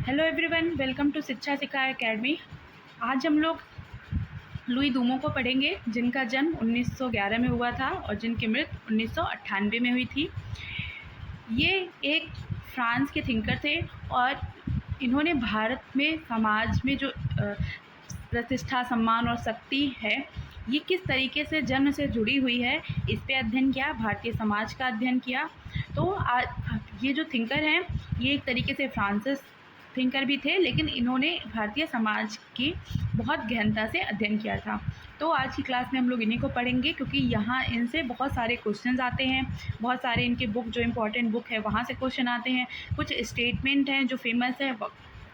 Hello everyone, welcome to शिक्षा सिखा academy. आज हम लोग लुई दूमों को पढ़ेंगे, जिनका जन्म 1911 में हुआ था और जिनकी मृत्यु 1998 में हुई थी। ये एक फ्रांस के थिंकर थे और इन्होंने भारत में समाज में जो प्रतिष्ठा, सम्मान और शक्ति है, ये किस तरीके से जन्म से जुड़ी हुई है, इस पे अध्ययन किया, भारतीय समाज का अध्ययन किया। तो ये जो थिंकर हैं, ये एक तरीके से फ्रांसिस थिंकर भी थे, लेकिन इन्होंने भारतीय समाज की बहुत गहनता से अध्ययन किया था। तो आज की क्लास में हम लोग इन्हीं को पढ़ेंगे, क्योंकि यहाँ इनसे बहुत सारे क्वेश्चंस आते हैं, बहुत सारे इनके बुक जो इम्पोर्टेंट बुक है वहाँ से क्वेश्चन आते हैं, कुछ स्टेटमेंट हैं जो फेमस है,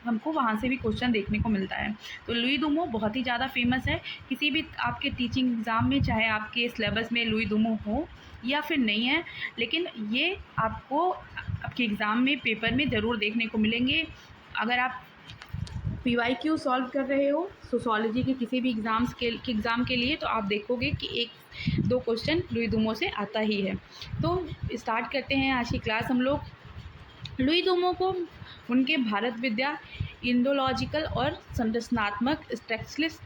हमको वहाँ से भी क्वेश्चन देखने को मिलता है। तो लुई दूमों बहुत ही ज़्यादा फेमस है। किसी भी आपके टीचिंग एग्ज़ाम में, चाहे आपके सिलेबस में लुई दूमों हो या फिर नहीं है, लेकिन ये आपको आपके एग्ज़ाम में, पेपर में ज़रूर देखने को मिलेंगे। अगर आप PYQ सॉल्व कर रहे हो सोशियोलॉजी के किसी भी एग्ज़ाम के लिए, तो आप देखोगे कि एक दो क्वेश्चन लुई दूमों से आता ही है। तो स्टार्ट करते हैं आज की क्लास हम लोग। लुई दूमों को उनके भारत विद्या, इंडोलॉजिकल और संरचनात्मक स्ट्रक्चरलिस्ट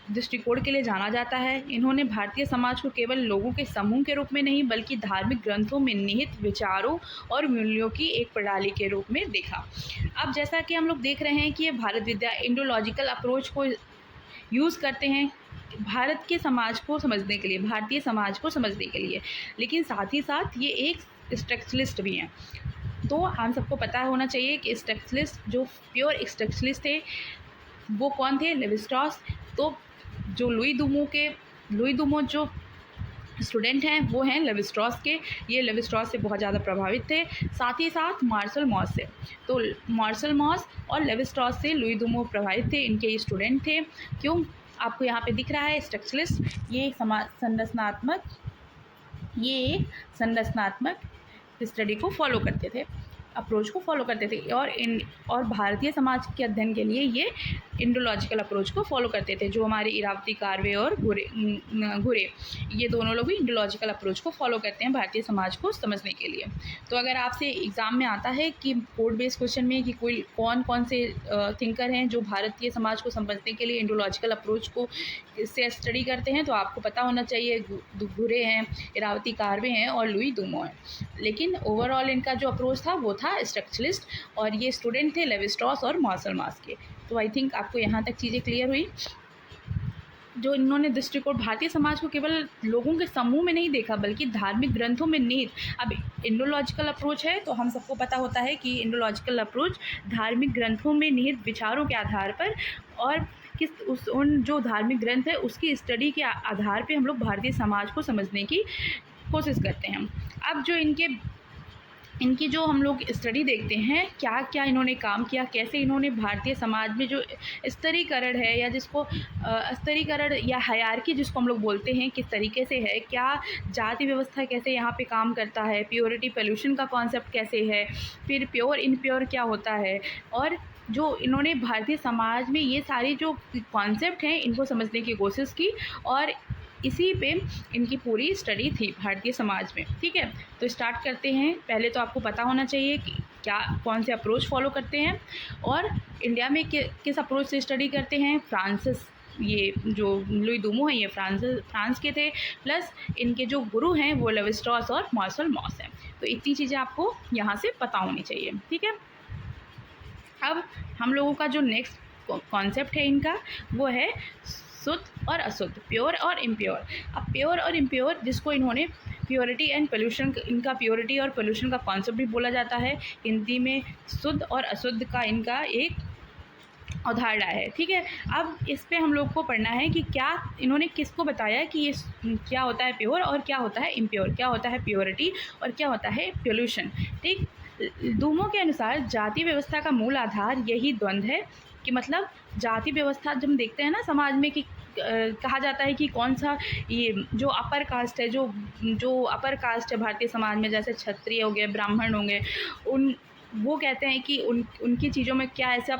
दृष्टिकोण के लिए जाना जाता है। इन्होंने भारतीय समाज को केवल लोगों के समूह के रूप में नहीं, बल्कि धार्मिक ग्रंथों में निहित विचारों और मूल्यों की एक प्रणाली के रूप में देखा। अब जैसा कि हम लोग देख रहे हैं कि ये भारत विद्या, इंडोलॉजिकल अप्रोच को यूज़ करते हैं भारत के समाज को समझने के लिए, भारतीय समाज को समझने के लिए, लेकिन साथ ही साथ ये एक स्ट्रक्चरलिस्ट भी हैं। तो हम सबको पता होना चाहिए कि स्ट्रक्चरलिस्ट, जो प्योर स्ट्रक्चरलिस्ट थे, वो कौन थे? लेवी-स्ट्रॉस। तो जो लुई दूमों जो स्टूडेंट हैं वो हैं लेवी-स्ट्रॉस के। ये लेवी-स्ट्रॉस से बहुत ज़्यादा प्रभावित थे, साथ ही साथ मार्शल मॉस से। तो मार्शल मॉस और लेवी-स्ट्रॉस से लुई दूमों प्रभावित थे, इनके ये स्टूडेंट थे। क्यों? आपको यहाँ पे दिख रहा है स्ट्रक्चरलिस्ट, ये संरचनात्मक स्टडी को फॉलो करते थे, अप्रोच को फॉलो करते थे, और भारतीय समाज के अध्ययन के लिए ये इंडोलॉजिकल अप्रोच को फॉलो करते थे। जो हमारे इरावती कार्वे और घुरे, ये दोनों लोग भी इंडोलॉजिकल अप्रोच को फॉलो करते हैं भारतीय समाज को समझने के लिए। तो अगर आपसे एग्ज़ाम में आता है कि बोर्ड बेस्ड क्वेश्चन में कि कौन से थिंकर हैं जो भारतीय समाज को समझने के लिए इंडोलॉजिकल अप्रोच को से स्टडी करते हैं, तो आपको पता होना चाहिए घुरे हैं, इरावती कार्वे हैं और लुई दूमों हैं। लेकिन ओवरऑल इनका जो अप्रोच था वो था स्ट्रक्चरलिस्ट, और ये स्टूडेंट थे लेवी-स्ट्रॉस और मार्शल मॉस के। तो आई थिंक आपको यहाँ तक चीज़ें क्लियर हुई। जो इन्होंने दृष्टिकोण भारतीय समाज को केवल लोगों के समूह में नहीं देखा, बल्कि धार्मिक ग्रंथों में निहित। अब इंडोलॉजिकल अप्रोच है, तो हम सबको पता होता है कि इंडोलॉजिकल अप्रोच धार्मिक ग्रंथों में निहित विचारों के आधार पर, और उन जो धार्मिक ग्रंथ है उसकी स्टडी के आधार पे हम लोग भारतीय समाज को समझने की कोशिश करते हैं। अब जो इनकी जो हम लोग स्टडी देखते हैं, क्या क्या इन्होंने काम किया, कैसे इन्होंने भारतीय समाज में जो स्तरीकरण है, या जिसको स्तरीकरण या हायरार्की जिसको हम लोग बोलते हैं, किस तरीके से है, क्या जाति व्यवस्था कैसे यहाँ पे काम करता है, प्योरिटी पोल्यूशन का कॉन्सेप्ट कैसे है, फिर प्योर इनप्योर क्या होता है, और जो इन्होंने भारतीय समाज में ये सारी जो कॉन्सेप्ट हैं इनको समझने की कोशिश की, और इसी पे इनकी पूरी स्टडी थी भारतीय समाज में। ठीक है, तो स्टार्ट करते हैं। पहले तो आपको पता होना चाहिए कि कौन से अप्रोच फॉलो करते हैं, और इंडिया में किस अप्रोच से स्टडी करते हैं। फ्रांसिस, ये जो लुई दूमों हैं, ये फ्रांस के थे, प्लस इनके जो गुरु हैं वो लेवी-स्ट्रॉस और मार्शल मॉस हैं। तो इतनी चीज़ें आपको यहाँ से पता होनी चाहिए। ठीक है, अब हम लोगों का जो नेक्स्ट कॉन्सेप्ट है इनका, वो है शुद्ध और अशुद्ध, प्योर और इम्प्योर। अब प्योर और इम्प्योर, जिसको इन्होंने प्योरिटी एंड पोल्यूशन, इनका प्योरिटी और पोल्यूशन का कॉन्सेप्ट भी बोला जाता है। हिंदी में शुद्ध और अशुद्ध का इनका एक अवधारणा है। ठीक है, अब इस पे हम लोग को पढ़ना है कि क्या इन्होंने किसको बताया कि ये क्या होता है प्योर और क्या होता है इम्प्योर, क्या होता है प्योरिटी और क्या होता है पोल्यूशन। ठीक, दूमों के अनुसार जाति व्यवस्था का मूल आधार यही द्वंद्व है, कि मतलब जाति व्यवस्था जब हम देखते हैं ना समाज में, कि कहा जाता है कि कौन सा ये जो अपर कास्ट है, जो अपर कास्ट है भारतीय समाज में, जैसे क्षत्रिय हो गए, ब्राह्मण होंगे, वो कहते हैं कि उनकी चीज़ों में क्या ऐसा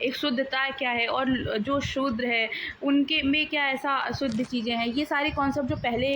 एक शुद्धता क्या है, और जो शूद्र है उनके में क्या ऐसा अशुद्ध चीज़ें हैं। ये सारे कॉन्सेप्ट जो पहले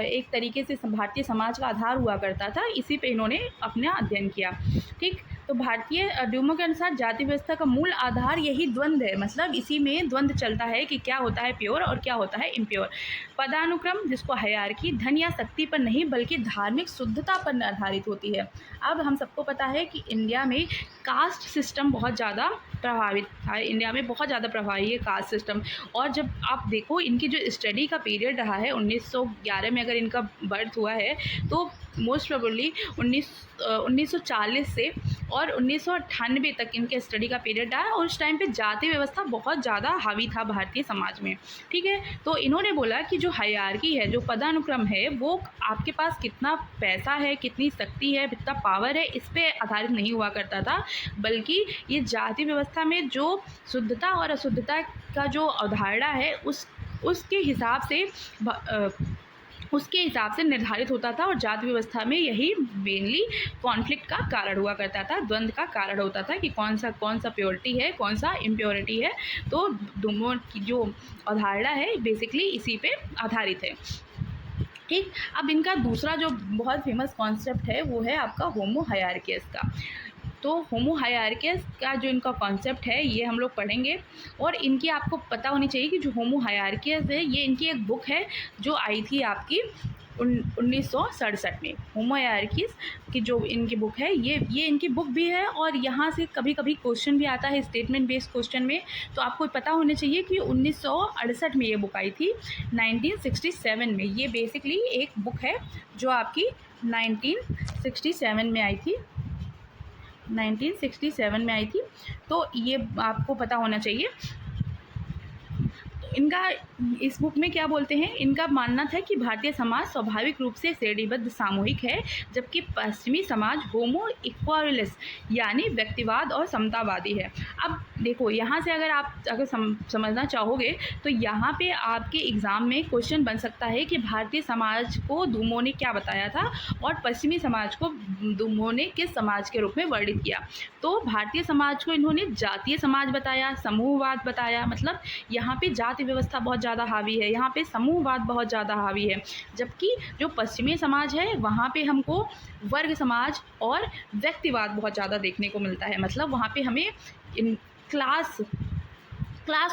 एक तरीके से भारतीय समाज का आधार हुआ करता था, इसी पे इन्होंने अपना अध्ययन किया। ठीक, तो भारतीय ड्यूमो के अनुसार जाति व्यवस्था का मूल आधार यही द्वंद्व है, मतलब इसी में द्वंद्व चलता है कि क्या होता है प्योर और क्या होता है इम्प्योर। पदानुक्रम जिसको हायरार्की धन या शक्ति पर नहीं बल्कि धार्मिक शुद्धता पर आधारित होती है। अब हम सबको पता है कि इंडिया में कास्ट सिस्टम बहुत ज़्यादा प्रभावित था, इंडिया में बहुत ज़्यादा प्रभावी है कास्ट सिस्टम। और जब आप देखो इनकी जो स्टडी का पीरियड रहा है 1911 में अगर इनका बर्थ हुआ है तो मोस्ट प्रोबेबली 1940 से और 1998 तक इनके स्टडी का पीरियड रहा और उस टाइम पे जाति व्यवस्था बहुत ज़्यादा हावी था भारतीय समाज में। ठीक है, तो इन्होंने बोला कि जो हायरार्की है, जो पदानुक्रम है, वो आपके पास कितना पैसा है, कितनी शक्ति है, कितना पावर है, इस पे आधारित नहीं हुआ करता था, बल्कि ये जाति व्यवस्था में जो शुद्धता और अशुद्धता का जो अवधारणा है उसके हिसाब से निर्धारित होता था। और जाति व्यवस्था में यही मेनली कॉन्फ्लिक्ट का कारण हुआ करता था, द्वंद्व का कारण होता था कि कौन सा प्योरिटी है, कौन सा इम्प्योरिटी है। तो दोनों की जो अवधारणा है बेसिकली इसी पे आधारित है। ठीक, अब इनका दूसरा जो बहुत फेमस कॉन्सेप्ट है वो है आपका होमो हायरार्कियस का। तो होमो हायरार्कियस का जो इनका कॉन्सेप्ट है ये हम लोग पढ़ेंगे। और इनकी आपको पता होनी चाहिए कि जो होमो हायरार्कियस है ये इनकी एक बुक है जो आई थी आपकी 1967 में। होमो हायरार्कियस की जो इनकी बुक है ये इनकी बुक भी है और यहाँ से कभी कभी क्वेश्चन भी आता है स्टेटमेंट बेस्ड क्वेश्चन में। तो आपको पता होना चाहिए कि 1968 में ये बुक आई थी, 1967 में। ये बेसिकली एक बुक है जो आपकी 1967 में आई थी, 1967 में आई थी। तो ये आपको पता होना चाहिए। इनका इस बुक में क्या बोलते हैं, इनका मानना था कि भारतीय समाज स्वाभाविक रूप से श्रेणीबद्ध सामूहिक है, जबकि पश्चिमी समाज होमो इक्वालिस यानी व्यक्तिवाद और समतावादी है। अब देखो यहाँ से अगर समझना चाहोगे तो यहाँ पे आपके एग्ज़ाम में क्वेश्चन बन सकता है कि भारतीय समाज को डूमो ने क्या बताया था और पश्चिमी समाज को डूमो ने किस समाज के रूप में वर्णित किया। तो भारतीय समाज को इन्होंने जातीय समाज बताया, समूहवाद बताया, मतलब यहाँ पे जाति व्यवस्था बहुत ज़्यादा हावी है, यहाँ पे समूहवाद बहुत ज़्यादा हावी है। जबकि जो पश्चिमी समाज है वहाँ पे हमको वर्ग समाज और व्यक्तिवाद बहुत ज़्यादा देखने को मिलता है। मतलब वहाँ पे हमें इन क्लास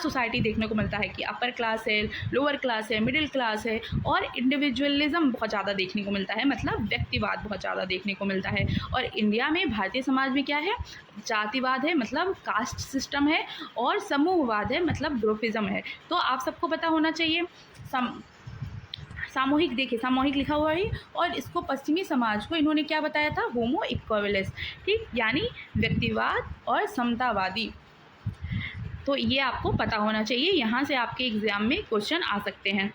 सोसाइटी देखने को मिलता है कि अपर क्लास है, लोअर क्लास है, मिडिल क्लास है, और इंडिविजुअलिज्म बहुत ज़्यादा देखने को मिलता है, मतलब व्यक्तिवाद बहुत ज़्यादा देखने को मिलता है। और इंडिया में भारतीय समाज में क्या है, जातिवाद है, मतलब कास्ट सिस्टम है, और समूहवाद है, मतलब ग्रुपिज्म है। तो आप सबको पता होना चाहिए। सामूहिक, देखिए सामूहिक लिखा हुआ है, और इसको पश्चिमी समाज को इन्होंने क्या बताया था, होमो इक्वालिस, ठीक, यानी व्यक्तिवाद और समतावादी। तो ये आपको पता होना चाहिए, यहाँ से आपके एग्ज़ाम में क्वेश्चन आ सकते हैं।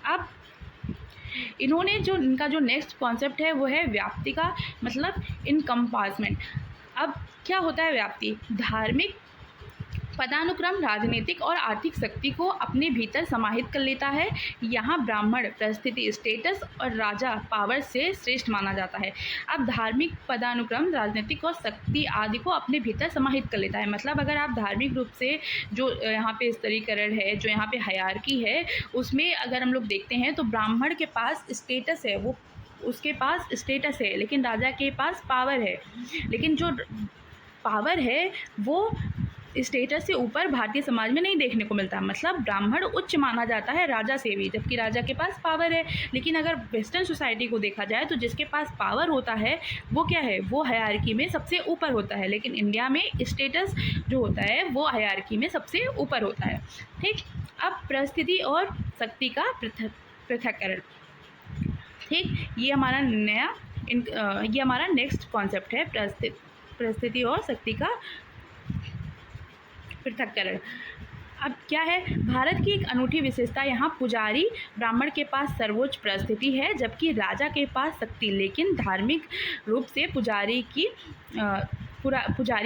अब इन्होंने इनका जो नेक्स्ट कॉन्सेप्ट है वो है व्याप्ति का, मतलब इनकम्पासमेंट। अब क्या होता है व्याप्ति? धार्मिक पदानुक्रम राजनीतिक और आर्थिक शक्ति को अपने भीतर समाहित कर लेता है। यहाँ ब्राह्मण परिस्थिति, स्टेटस और राजा पावर से श्रेष्ठ माना जाता है। अब धार्मिक पदानुक्रम राजनीतिक और शक्ति आदि को अपने भीतर समाहित कर लेता है। मतलब अगर आप धार्मिक रूप से जो यहाँ पे स्तरीकरण है, जो यहाँ पे हायरार्की है, उसमें अगर हम लोग देखते हैं तो ब्राह्मण के पास स्टेटस है, वो उसके पास स्टेटस है, लेकिन राजा के पास पावर है। लेकिन जो पावर है वो स्टेटस से ऊपर भारतीय समाज में नहीं देखने को मिलता। मतलब ब्राह्मण उच्च माना जाता है राजा से भी, जबकि राजा के पास पावर है। लेकिन अगर वेस्टर्न सोसाइटी को देखा जाए तो जिसके पास पावर होता है वो क्या है, वो हायरार्की में सबसे ऊपर होता है। लेकिन इंडिया में स्टेटस जो होता है वो हायरार्की में सबसे ऊपर होता है। ठीक, अब परिस्थिति और शक्ति का पृथक्करण। ठीक, ये हमारा नेक्स्ट कॉन्सेप्ट है, परिस्थिति और शक्ति का पृथक्करण। अब क्या है, भारत की एक अनूठी विशेषता, यहाँ पुजारी ब्राह्मण के पास सर्वोच्च परिस्थिति है, जबकि राजा के पास शक्ति, लेकिन धार्मिक रूप से पुजारी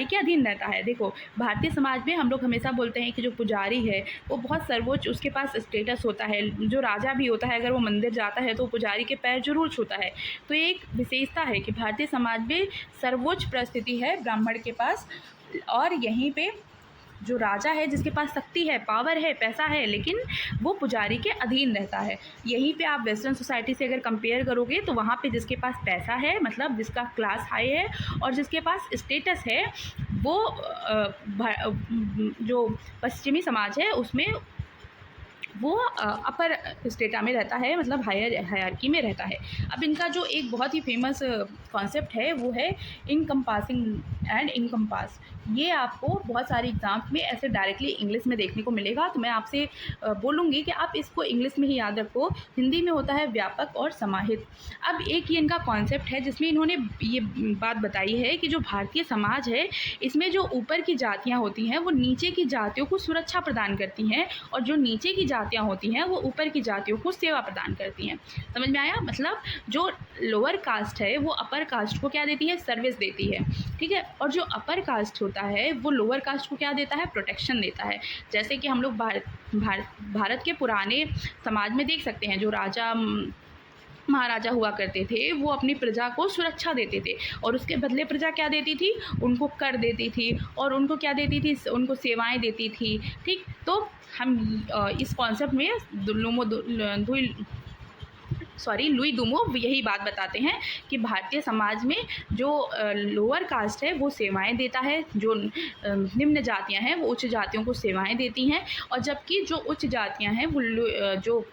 के अधीन रहता है। देखो भारतीय समाज में हम लोग हमेशा बोलते हैं कि जो पुजारी है वो बहुत सर्वोच्च, उसके पास स्टेटस होता है। जो राजा भी होता है अगर वो मंदिर जाता है तो पुजारी के पैर जरूर छूता है। तो ये एक विशेषता है कि भारतीय समाज में सर्वोच्च परिस्थिति है ब्राह्मण के पास, और यहीं पे जो राजा है जिसके पास शक्ति है, पावर है, पैसा है, लेकिन वो पुजारी के अधीन रहता है। यहीं पे आप वेस्टर्न सोसाइटी से अगर कंपेयर करोगे तो वहाँ पे जिसके पास पैसा है, मतलब जिसका क्लास हाई है और जिसके पास स्टेटस है, वो जो पश्चिमी समाज है उसमें वो अपर स्टेटा में रहता है, मतलब हायर हायरार्की में रहता है। अब इनका जो एक बहुत ही फेमस कॉन्सेप्ट है वो है इनकम्पासिंग एंड इनकम्पास। ये आपको बहुत सारे एग्जाम्स में ऐसे डायरेक्टली इंग्लिश में देखने को मिलेगा, तो मैं आपसे बोलूँगी कि आप इसको इंग्लिश में ही याद रखो। हिंदी में होता है व्यापक और समाहित। अब एक ये इनका कॉन्सेप्ट है जिसमें इन्होंने ये बात बताई है कि जो भारतीय समाज है इसमें जो ऊपर की जातियाँ होती हैं वो नीचे की जातियों को सुरक्षा प्रदान करती हैं, और जो नीचे की जातियाँ होती हैं वो ऊपर की जातियों को सेवा प्रदान करती हैं। समझ में आया? मतलब जो लोअर कास्ट है वो अपर कास्ट को क्या देती है? सर्विस देती है, ठीक है। और जो अपर कास्ट होता है वो लोअर कास्ट को क्या देता है? प्रोटेक्शन देता है। जैसे कि हम लोग भारत के पुराने समाज में देख सकते हैं, जो राजा महाराजा हुआ करते थे वो अपनी प्रजा को सुरक्षा देते थे, और उसके बदले प्रजा क्या देती थी? उनको कर देती थी, और उनको क्या देती थी? उनको सेवाएं देती थी, ठीक। तो हम इस कॉन्सेप्ट में लुई दूमो यही बात बताते हैं कि भारतीय समाज में जो लोअर कास्ट है वो सेवाएं देता है, जो निम्न जातियां हैं वो उच्च जातियों को सेवाएं देती हैं, और जबकि जो उच्च जातियां हैं वो जो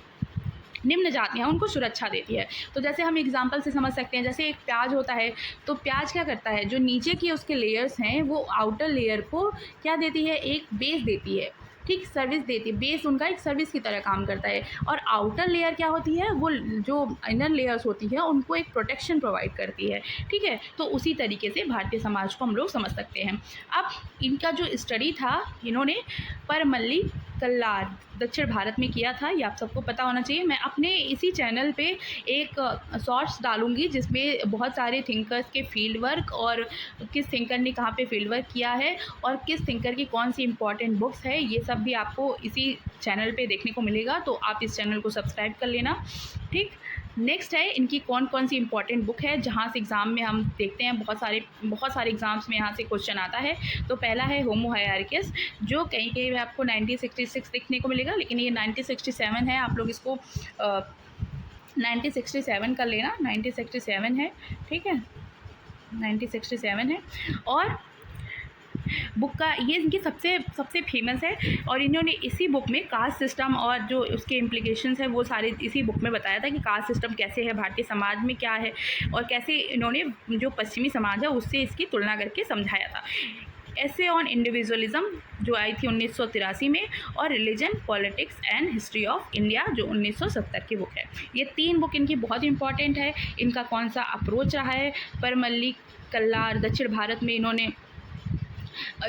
निम्न जातियाँ उनको सुरक्षा देती है। तो जैसे हम एग्जांपल से समझ सकते हैं, जैसे एक प्याज होता है, तो प्याज क्या करता है? जो नीचे की उसके लेयर्स हैं वो आउटर लेयर को क्या देती है? एक बेस देती है, ठीक, सर्विस देती है। बेस उनका एक सर्विस की तरह काम करता है, और आउटर लेयर क्या होती है? वो जो इनर लेयर्स होती है उनको एक प्रोटेक्शन प्रोवाइड करती है, ठीक है। तो उसी तरीके से भारतीय समाज को हम लोग समझ सकते हैं। अब इनका जो स्टडी था इन्होंने परमल्ली कल्लार दक्षिण भारत में किया था, ये आप सबको पता होना चाहिए। मैं अपने इसी चैनल पे एक शॉर्ट्स डालूंगी जिसमें बहुत सारे थिंकर्स के फील्ड वर्क, और किस थिंकर ने कहाँ पे फील्ड वर्क किया है, और किस थिंकर की कौन सी इंपॉर्टेंट बुक्स है, ये सब भी आपको इसी चैनल पे देखने को मिलेगा। तो आप इस चैनल को सब्सक्राइब कर लेना, ठीक। नेक्स्ट है इनकी कौन कौन सी इंपॉर्टेंट बुक है जहाँ से एग्ज़ाम में हम देखते हैं बहुत सारे एग्ज़ाम्स में यहाँ से क्वेश्चन आता है। तो पहला है होमो हायरार्किस, जो कहीं कहीं पे आपको 1966 देखने को मिलेगा, लेकिन ये 1967 है। आप लोग इसको 1967 कर लेना, 1967 है, ठीक है, 1967 है। और बुक का ये इनकी सबसे फेमस है, और इन्होंने इसी बुक में कास्ट सिस्टम और जो उसके इम्प्लीकेशंस है वो सारे इसी बुक में बताया था कि कास्ट सिस्टम कैसे है भारतीय समाज में, क्या है, और कैसे इन्होंने जो पश्चिमी समाज है उससे इसकी तुलना करके समझाया था। ऐसे ऑन इंडिविजुअलिज्म जो आई थी 1983 में, और religion, politics and history of India जो 1970 की बुक है। ये 3 बुक इनकी बहुत इंपॉर्टेंट है। इनका कौन सा अप्रोच रहा है? परमल्ली कल्लार दक्षिण भारत में इन्होंने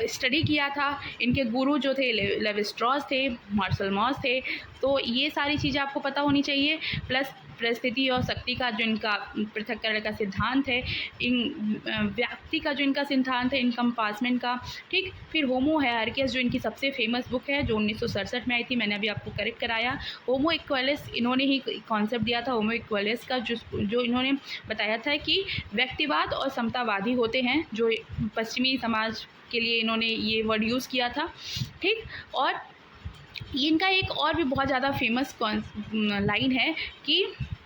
स्टडी किया था। इनके गुरु जो थे लेवी स्ट्रॉस थे, मार्शल मॉस थे। तो ये सारी चीज़ें आपको पता होनी चाहिए। प्लस परिस्थिति और शक्ति का जो इनका पृथक्करण का सिद्धांत है, व्याप्ति का जो इनका सिद्धांत है, इनकम्पासमेंट का, ठीक। फिर होमो हायरार्किस जो इनकी सबसे फेमस बुक है जो 1967 में आई थी, मैंने अभी आपको करेक्ट कराया। होमो इक्वालिस इन्होंने ही कॉन्सेप्ट दिया था होमो इक्वालिस का, जो इन्होंने बताया था कि व्यक्तिवाद और समतावादी होते हैं, जो पश्चिमी समाज के लिए इन्होंने ये वर्ड यूज़ किया था, ठीक। और इनका एक और भी बहुत ज़्यादा फेमस लाइन है कि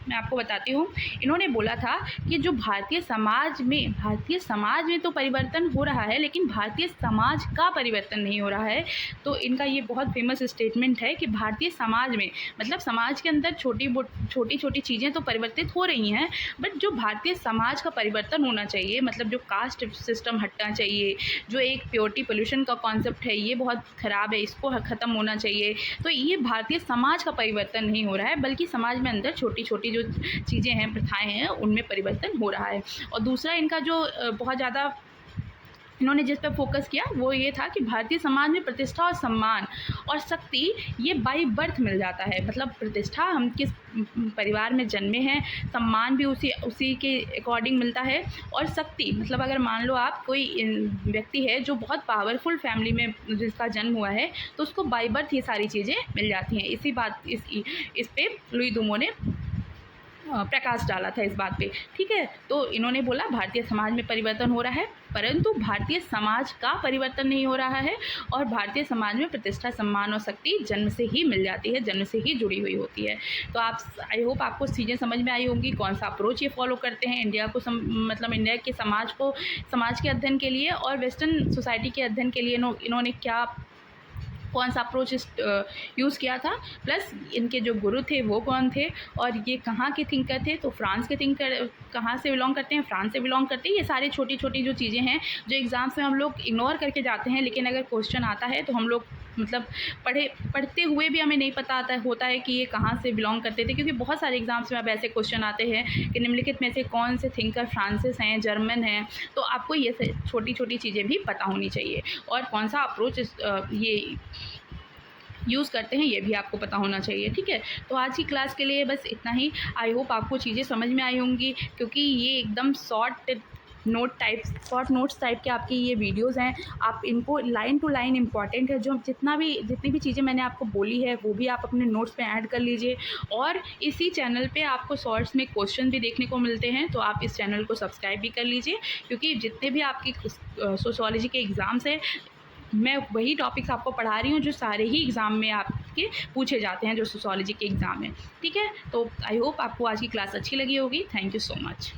मैं आपको बताती हूँ। इन्होंने बोला था कि जो भारतीय समाज में तो परिवर्तन हो रहा है, लेकिन भारतीय समाज का परिवर्तन नहीं हो रहा है। तो इनका ये बहुत फेमस स्टेटमेंट है कि भारतीय समाज में, मतलब समाज के अंदर छोटी छोटी चीज़ें तो परिवर्तित हो रही हैं, बट जो भारतीय समाज का परिवर्तन होना चाहिए, मतलब जो कास्ट सिस्टम हटना चाहिए, जो एक प्योरिटी पोल्यूशन का कॉन्सेप्ट है ये बहुत ख़राब है, इसको ख़त्म होना चाहिए। तो ये भारतीय समाज का परिवर्तन नहीं हो रहा है, बल्कि समाज में अंदर छोटी छोटी जो चीज़ें हैं, प्रथाएं हैं, उनमें परिवर्तन हो रहा है। और दूसरा इनका जो बहुत ज़्यादा इन्होंने जिस पर फोकस किया वो ये था कि भारतीय समाज में प्रतिष्ठा और सम्मान और शक्ति ये बाई बर्थ मिल जाता है। मतलब प्रतिष्ठा, हम किस परिवार में जन्मे हैं, सम्मान भी उसी के अकॉर्डिंग मिलता है, और शक्ति मतलब अगर मान लो आप कोई व्यक्ति है जो बहुत पावरफुल फैमिली में जिसका जन्म हुआ है, तो उसको बाई बर्थ ये सारी चीज़ें मिल जाती हैं। इसी बात इस पे लुई दूमो ने प्रकाश डाला था इस बात पे, ठीक है। तो इन्होंने बोला भारतीय समाज में परिवर्तन हो रहा है, परंतु भारतीय समाज का परिवर्तन नहीं हो रहा है, और भारतीय समाज में प्रतिष्ठा, सम्मान और शक्ति जन्म से ही मिल जाती है, जन्म से ही जुड़ी हुई होती है। तो आप, आई होप आपको चीज़ें समझ में आई होंगी, कौन सा अप्रोच ये फॉलो करते हैं इंडिया को मतलब इंडिया के समाज के अध्ययन के लिए और वेस्टर्न सोसाइटी के अध्ययन के लिए इन्होंने कौन सा अप्रोच यूज़ किया था, प्लस इनके जो गुरु थे वो कौन थे, और ये कहाँ के थिंकर थे। तो फ्रांस के थिंकर कहाँ से बिलोंग करते हैं, फ्रांस से बिलोंग करते हैं। ये सारी छोटी छोटी जो चीज़ें हैं जो एग्ज़ाम्स में हम लोग इग्नोर करके जाते हैं, लेकिन अगर क्वेश्चन आता है तो हम लोग मतलब पढ़ते हुए भी हमें नहीं पता होता है कि ये कहाँ से बिलोंग करते थे, क्योंकि बहुत सारे एग्ज़ाम्स में अब ऐसे क्वेश्चन आते हैं कि निम्नलिखित में से कौन से थिंकर फ्रांसिस हैं, जर्मन हैं। तो आपको ये छोटी छोटी चीज़ें भी पता होनी चाहिए, और कौन सा अप्रोच ये यूज़ करते हैं ये भी आपको पता होना चाहिए, ठीक है। तो आज की क्लास के लिए बस इतना ही। आई होप आपको चीज़ें समझ में आई होंगी, क्योंकि ये एकदम शॉर्ट नोट्स टाइप के आपकी ये वीडियोस हैं। आप इनको लाइन टू लाइन इम्पॉर्टेंट है, जो जितनी भी चीज़ें मैंने आपको बोली है वो भी आप अपने नोट्स पे ऐड कर लीजिए। और इसी चैनल पे आपको शॉर्ट्स में क्वेश्चन भी देखने को मिलते हैं, तो आप इस चैनल को सब्सक्राइब भी कर लीजिए, क्योंकि जितने भी आपकी सोशियोलॉजी के एग्ज़ाम्स हैं, मैं वही टॉपिक्स आपको पढ़ा रही हूँ जो सारे ही एग्ज़ाम में आपके पूछे जाते हैं, जो सोशियोलॉजी के एग्ज़ाम हैं, ठीक है। तो आई होप आपको आज की क्लास अच्छी लगी होगी। Thank you so much.